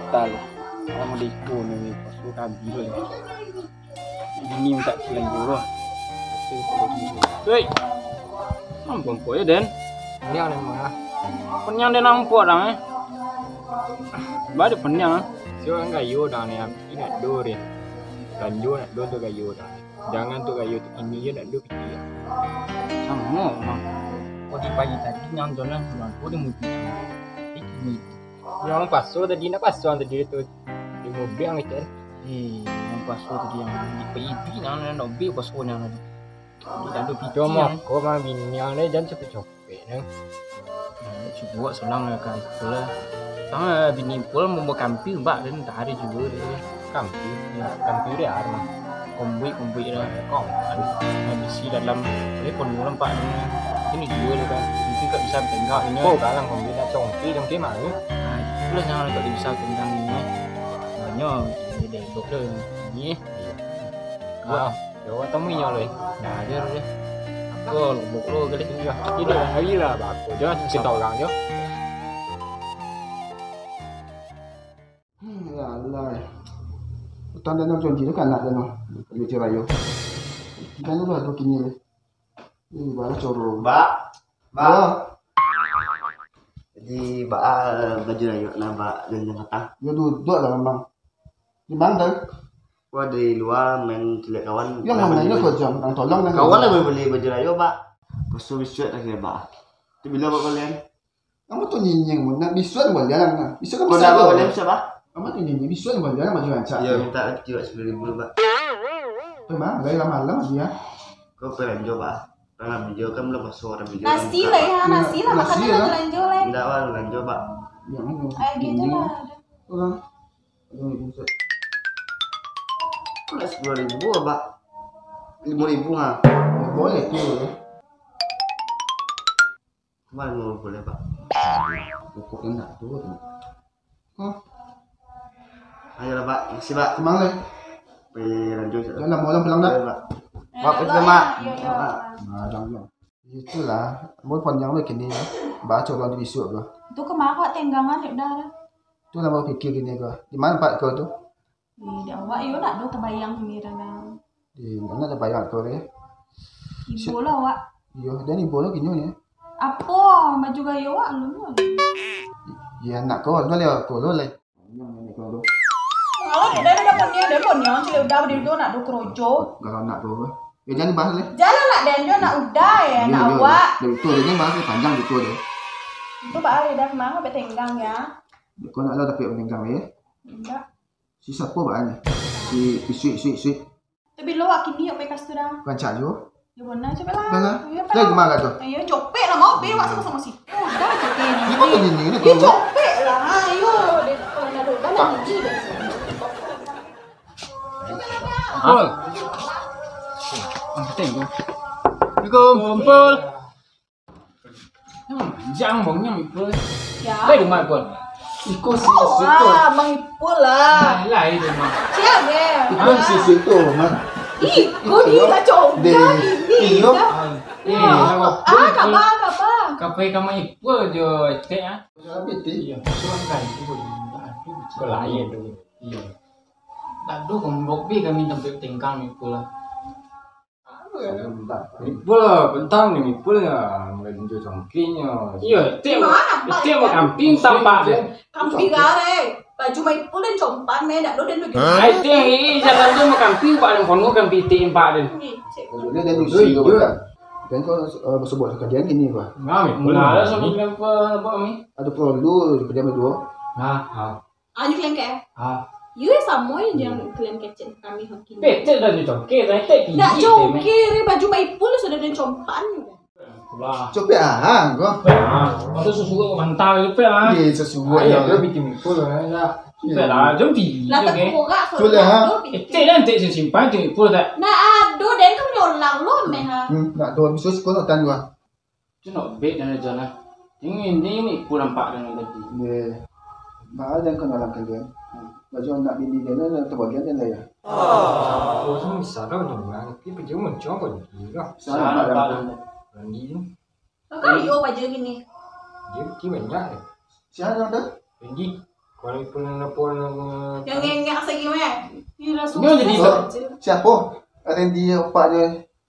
Tal, kamu di kono ni pasu kabil. Ini minta selanjuro. Hei, ampun po ya Den. Penyang ni mana? Penyang Den ampun dah. Bade penyang. Siapa enggak yo dah ni? Ini nak do ni. Lanjut nak do tu gayo dah. Jangan tu gayo tu ini je nak do kecil. Sama mah. Oh di pagi tadi nyang dolan bulan. Oh di mudi. Ini. Yang pasu tadi nak pasu tadi tu di mobil yang itu. Yang pasu tadi yang di pagi yang nak mobil pasu yang tadi. Di dalam video mah kau mah binyang ni jangan cepet-cepet ni. Cuba senang ya kan. Pula. Tang bini pula mau kampi mbak dan tak ada juga dia. Kampi dia ada mah. Kombi dah kong. Habis dalam ni pun nampak ini juga dia kan. Mungkin tak bisa tengok ini. Oh, kalang kombi dah congki mana? Itulah yang tak bisa tentang ini. Banyak dia doktor ni. Ah, jauh temu nya leh. Dah dia dia. Aku lubuk lu kali ni juga. Ini hari lah bagus je kita orang je. Ya Allah. Hutan dan janji tu kan nak dan pergi cerayo. Kita ni lah tu kini le. Ini baru coro. Ba. Jadi baju rayu na ba dan kata. Dia duduk lah memang. Di mana dah? Gua dari luar main cilik kawan. Yang mana ni kau jam? Yang tolong dan kawan lah beli baju rayu ba. Pasu bisuat akhirnya ba. Tu bila ba kalian? Kamu tu nyinying mun nak bisuat boleh lah. Bisuat kan bisa. Kau dah kalian bisa ba? Kamu tu nyinying bisuat boleh lah maju ancak. Ya minta juga 10.000 ba. Tu mah dari lama-lama dia. Kau pernah coba? Pernah video kan belum pasu orang video. Nasi lah ya, nasi lah makanya nak lanjut lah. Tidak wal lanjut ba. Yang ni. Gitu lah. Orang. Aduh bisuat. Kau 10.000 ba. 5.000 ha. Boleh tu. Mana mau boleh ba? Pokok enak tu. Oh. Ayolah ba, makasih ba. Semang le. Pergi lanjut. Jangan mau pulang dah. Ba, pergi mak. Jangan. Itulah. Mau panjang le kini. Baca orang di bisuat ke. Itu kemana tenggangan ya dah. Tu lah mau fikir gini ke. Di mana Pak kau tu? Di awak yo nak do terbayang ni dah. Di mana ada bayar kau ni? Ibu lah awak. Yo, dan ibu lagi ni. Apa baju gaya awak lu? Ya nak kau tu le kau tu le. Kalau dia dapat dia pun yang sila udah dia tu nak do krojo. Kalau nak tu. Ya jangan bahas le. Jalan nak dan dia nak udah ya nak awak. Itu dia bahas panjang itu dia. Itu Pak Ali dah kemana be tenggang ya. Kau nak lah tapi tenggang ya. Enggak. Si siapa bahannya? Si sweet. Tapi lo awak kini apa kas tu dah? Kancak jo. Ya benar coba lah. Benar. Lagi mana tu? Ayo copek lah mau be awak sama-sama situ. Dah copek ni. Ni kau gini ni Ya kau. copek lah. Ayo dia kalau nak do dah nak biji dah. Apa? Tengok. Kumpul. Jangan bongnya mikul. Ya. Baik rumah pun. Iko si situ. Wah, mengipul lah. Lain dia mah. Siapa? Iko si situ man. Iko dia lah congkak ini. Iyo. Kapa. Kape kamu ikut je cek ah. Sabi ti. Iya, tuan kan itu Kau lain tu. Iya. Dadu kami kami tempat tingkang itu lah. Mipul lah, bentang ni mipul lah. Menjual congkinya. Iya, itu Mana? itu yang kamping tampak dia. Kamping gare. Baju mengipul dan compan me dak do dan begitu. Itu yang ini jalan tu kamping pak dan kono kamping timpak dia. Dia dah nusi ke bukan? Dan kau sebut kerjaan ini apa? Ngam Mula ada sama apa ni? Ada perlu kerjaan dua. Nah, Anju klaim ke? You sama yang jangan klaim kecil kami hoki. Betul dah ni congkir, dah tak Dak congkir baju mengipul sudah dan compan. lah. Coba kau. Ada susu mantap itu lah. Dia sesuai Ayah dia yang. bikin mipul lah. Itu lah, jom pi. Lah tak Okey. kurak Sudah, ha? Itu nanti simpan tu pun tak. Nah, ado dan kamu nyolang lo me ha. Nak dua bisus kau nak tan dua. Tu nak bet dan jalan. Ini pun nampak dengan tadi. Dia. Bah ada kau nak kerja. Baju nak bini dia nak terbagian dia ya. Oh, tu misal dah orang. Tapi pergi mencong kau ni lah. Sana ada. Randi tu. Kau yo baju gini. Dia kira banyak ni. Siapa ada? Randi. Kalau pun nak Yang ngengek segi me. Ira Nyo jadi Siapa? Ada dia opak dia.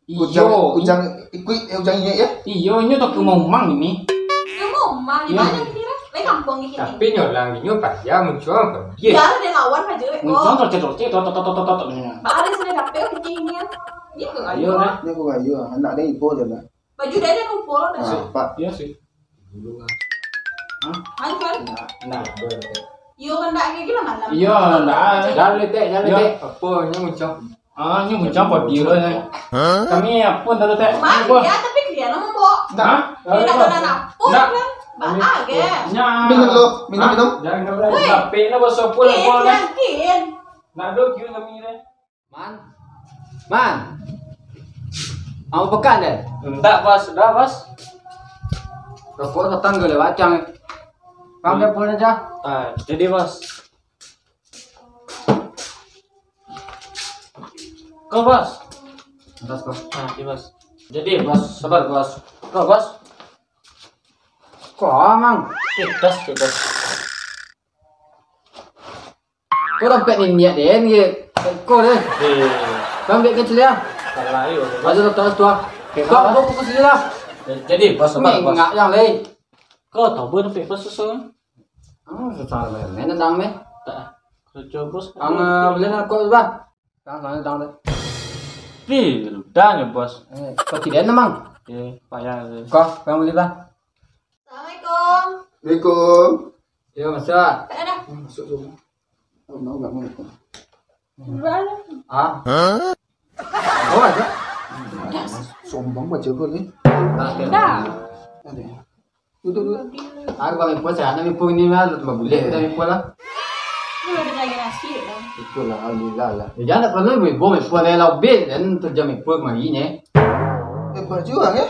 Ujang ikut ujang ini ya. iyo nyo tak mau mang ini. Yang ngomong di mana kira? Lai kampung gini. tapi nyolang ni payah mencong kau. Dia Ya ada lawan baju. Muncul tercet ni. Ba ada sudah dapet kecilnya. Ini ke Ayo ayo. lah. Dia kau ayo anak dia ipo je lah. Baju dia ada kumpul dah. Pak. Ya sih. dulu lah. Ayo kan. Nah. Yo kan dak kayak gila malam. Iya, dah. Jalan letek. Apa ni mencong? Nyo muncul pot dia lah. Kami apa dah tak. Mak dia tapi dia nama mbok. Dah. Dia nak kena napun kan. Ba age. Nya. Minum lo, minum. Jangan kau Woi, tapi na bos pun pun. Yakin. Nak do kiu kami ni. Man. Mau pekan deh. Tak bos, dah bos. Rokok datang ke lewat cang. Kamu dia pun aja. Jadi bos. Kau bos. Atas kau. Di bos. Jadi bos, sabar bos. Kau bos. Kau mang. Kita. Kau dompet ni niat deh ni. Kau deh. Kamu dia kecil ya. Salah yo. Maju datang tua. Kau bawa ke sini lah. Jadi bos, sabar bos. Enggak yang lain. Kau tahu ber apa susu? Susah lah. Mana dang me? Tak. Kerja bos. Ang boleh nak kau bah. Dang deh. Pi, dah ni bos. Kau tidak namang. Payah. Kau kamu boleh bah. Assalamualaikum. Assalamualaikum. Ya masa. Tak ada. Masuk rumah. Oh, nak mau. Berada. Ah. Oh ada. Sombong baca kau ni. Dah. Ada. Duduk. Aku bagi puas ya. Nabi pun ni mah boleh. Nabi pun lah. Ini udah lagi nasi dah. Itulah alhamdulillah lah. Jangan tak perlu ibu pun lah lebih dan terjam ibu mari ni. Berjuang ya.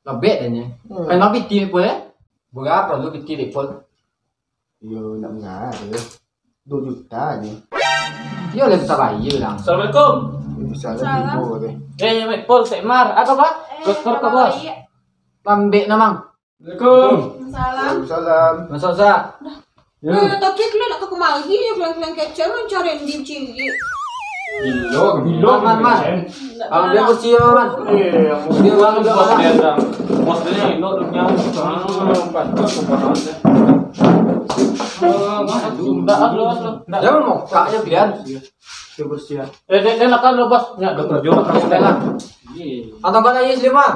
Lebih dan ni. Kan nabi ti pun berapa perlu ti pun. Yo nak mengar dia. 2 juta ni. Dia lebih tak baik lah. Assalamualaikum. Salah ibu dia. Mek pol semar. Apa bos? Kau bos. Lambek namang. Assalamualaikum. Salam. Salam. Masuk sah. Tapi kalau nak ke kemari ni kelang-kelang kecil mencari di ciri. Bilo Man. Kalau dia kursi man. Dia orang bos juga dia lah. dah. Bos dia ni nak dunia. Jangan mau kaknya pilihan. Dia nak kan bos. Ya, dokter Jo nak Lah. Atau kan aja lima.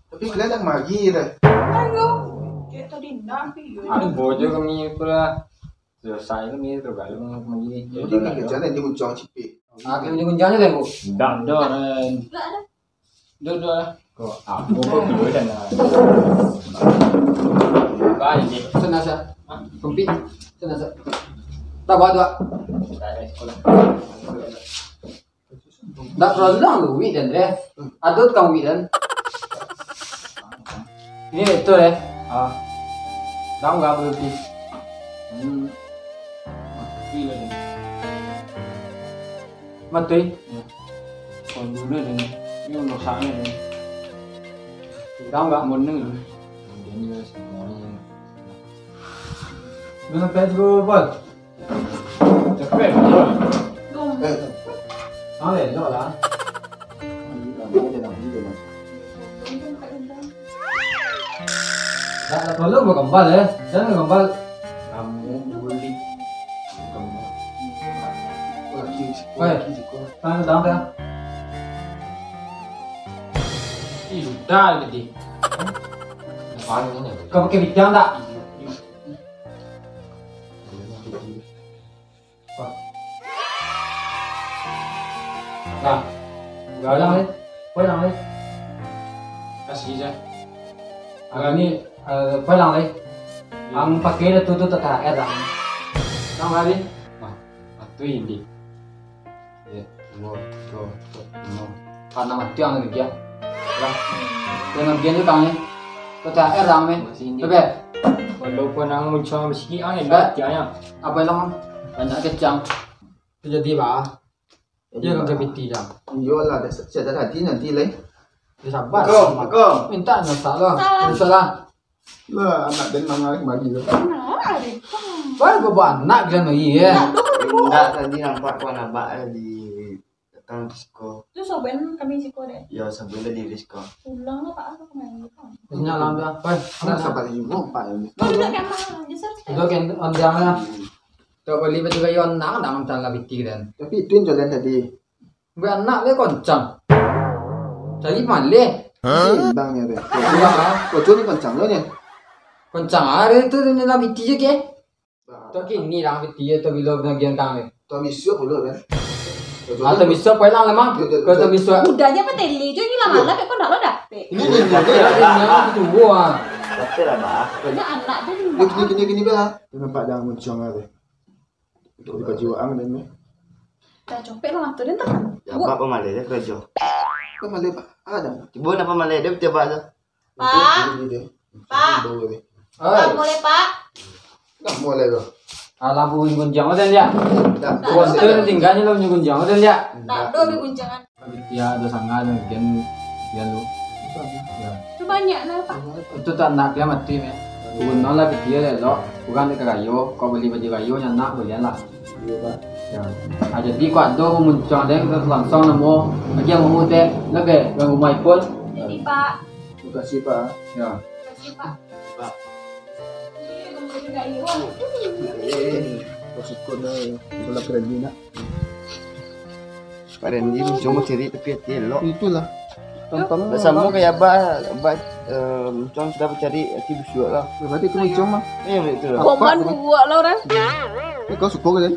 Tapi kalian nak magi dah. Ayo. Dia tadi nabi. Ada bojo kami pula. Selesai kami terbaik begini. Jadi kan kerjaan dia hujung cipik. Akhir ujung-ujungnya deh bu. Dah dah. Tak ada. Dah. Kau aku kau dulu dan Baik ni. Senasa. Kumpit. Senasa. Tak bawa dua. Tak perlu lu wit dan deh. Adut kamu wit dan. Ini itu deh. Kamu nggak perlu Mati lah Den. Mati. Còn dulu Den. Ini untuk sana Den. Tahu enggak? Meneng. Dia semuanya. Lu sampai dulu, Bol. Cepet betul. Đúng. Nói để cho là đã có lúc mà cầm bal đấy, rất là cầm bal. Kamu bully. Kamu. Tang đóng ra. Ih, udah gitu. Apaan ini? Kau pakai bidang tak? Nah, quay lăng đi, quay lăng đi. Kasih aja. Ini quay lăng đi. Ang pakai itu tuh tak ada. Nang lagi. Matuin di. Ya, mau. Karena mati ang lagi ya. Lah, dengan gini kami. Tuh tak ada men. Tapi Walaupun ang muncul meski angin baca apa yang banyak kecang. Itu jadi bah. Dia kan kebiti jam. Yo là để sẽ ra tí nanti lấy. Dia sabar. Cơm. Minta nyosa loh. Salah. Lah anak dan mama kembali tu. Nah, ada. Baru bawa anak kan lagi ya. Enggak, tadi nampak kau nampak di datang disco. Itu soben kami sih kok deh. Ya sebenarnya di disco. Pulang lah Pak aku kemarin gitu. Terusnya lambat. Baik. Anak sahabat juga pak ini. Kau tidak kayak mana? Jasar. Itu kan on jangan. Tuh beli baju kayu anak dalam tangan biti kan. Tapi itu yang jalan tadi. Gue anak dia koncang. Jadi mana? Bangnya deh. Iya. Kau ni kencang loh ni. Koncang ada itu dalam biti je ke? Tuh kini dalam biti itu bila bagian kami. Tuh misuh pula kan. Atau bisa pulang lemang. Kau tu bisa. Udahnya apa teli? Jadi lama lah kayak kau nak lo dapet. Ini yang itu gua. Tapi lah bah. Ada anak dia di Dia gini bela. Dia nampak dah muncung ada. Untuk di baju ang dan ni. Dah copet lo mantu dia tak. Ya apa malah dia kerja. Kau malah pak ada. Ibu apa malah dia tiba aja. Pak. Pak. Boleh. Oi. Boleh Pak. Tak boleh kau. Lampu gunjang ada ya. Tak. Kuantur tinggalnya lo gunjang ada ya. Tak do guncangan. Ya ada sangat gen lu. Ya. Itu banyak lah Pak. Itu tak nak dia mati me. Bukan nolak dia le lo. Bukan dekat kayu. Kau beli baju kayu yang nak boleh lah. Ya. Jadi kau ada muncul deh kita langsung nemu. Lagi yang mau deh lagi yang mau pun. Jadi Pak. Terima kasih pak. Ya. Kasih Pak. Pak. Ini kamu juga iya. Kau suka dah. Kalau kerja nak. Pak Randy cuma cari tapi dia lo. Itulah. Tonton. Bersama kayak abah muncul sudah mencari hati busuk lah. Berarti itu muncung mah. Iya betul. Koman buat lo orang. Kau suka kan?